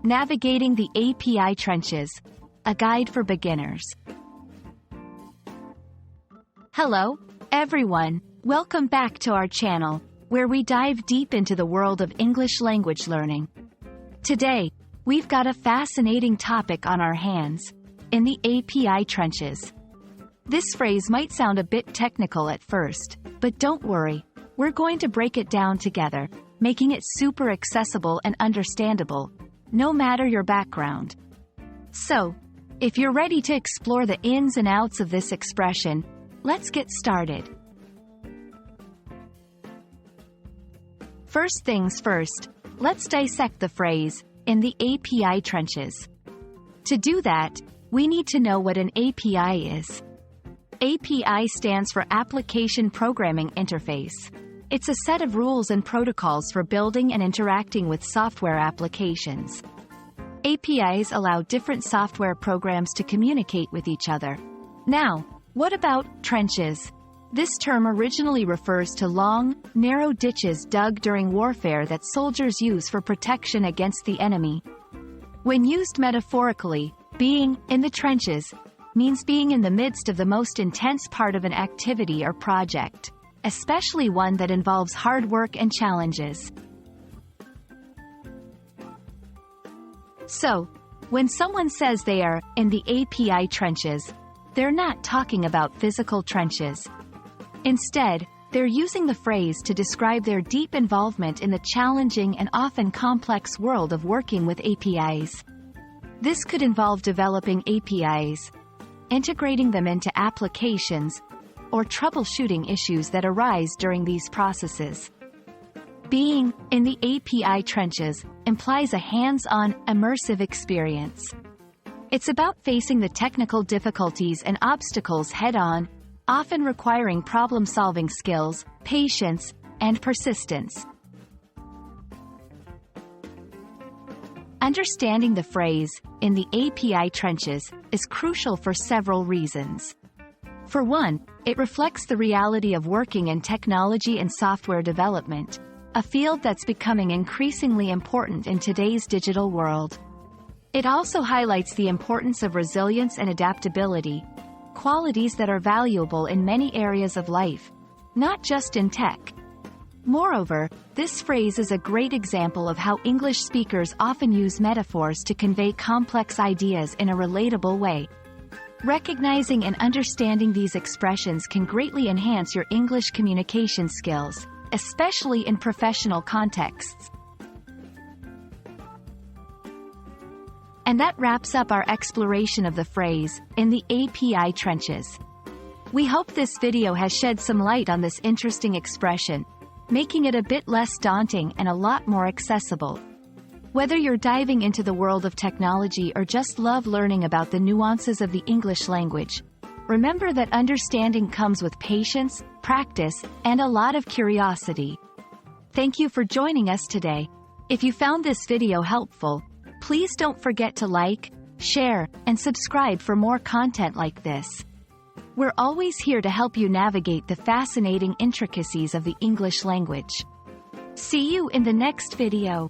Navigating the API Trenches, a guide for beginners. Hello, everyone. Welcome back to our channel, where we dive deep into the world of English language learning. Today, we've got a fascinating topic on our hands: in the API trenches. This phrase might sound a bit technical at first, but don't worry, we're going to break it down together, making it super accessible and understandable, no matter your background. So, if you're ready to explore the ins and outs of this expression, let's get started. First things first, let's dissect the phrase, in the API trenches. To do that, we need to know what an API is. API stands for Application Programming Interface. It's a set of rules and protocols for building and interacting with software applications. APIs allow different software programs to communicate with each other. Now, what about trenches? This term originally refers to long, narrow ditches dug during warfare that soldiers use for protection against the enemy. When used metaphorically, being in the trenches means being in the midst of the most intense part of an activity or project, especially one that involves hard work and challenges. So, when someone says they are in the API trenches, they're not talking about physical trenches. Instead, they're using the phrase to describe their deep involvement in the challenging and often complex world of working with APIs. This could involve developing APIs, integrating them into applications, or troubleshooting issues that arise during these processes. Being in the API trenches implies a hands-on, immersive experience. It's about facing the technical difficulties and obstacles head-on, often requiring problem-solving skills, patience, and persistence. Understanding the phrase, in the API trenches, is crucial for several reasons. For one, it reflects the reality of working in technology and software development, a field that's becoming increasingly important in today's digital world. It also highlights the importance of resilience and adaptability, qualities that are valuable in many areas of life, not just in tech. Moreover, this phrase is a great example of how English speakers often use metaphors to convey complex ideas in a relatable way. Recognizing and understanding these expressions can greatly enhance your English communication skills, especially in professional contexts. And that wraps up our exploration of the phrase, in the API trenches. We hope this video has shed some light on this interesting expression, making it a bit less daunting and a lot more accessible. Whether you're diving into the world of technology or just love learning about the nuances of the English language, remember that understanding comes with patience, practice, and a lot of curiosity. Thank you for joining us today. If you found this video helpful, please don't forget to like, share, and subscribe for more content like this. We're always here to help you navigate the fascinating intricacies of the English language. See you in the next video.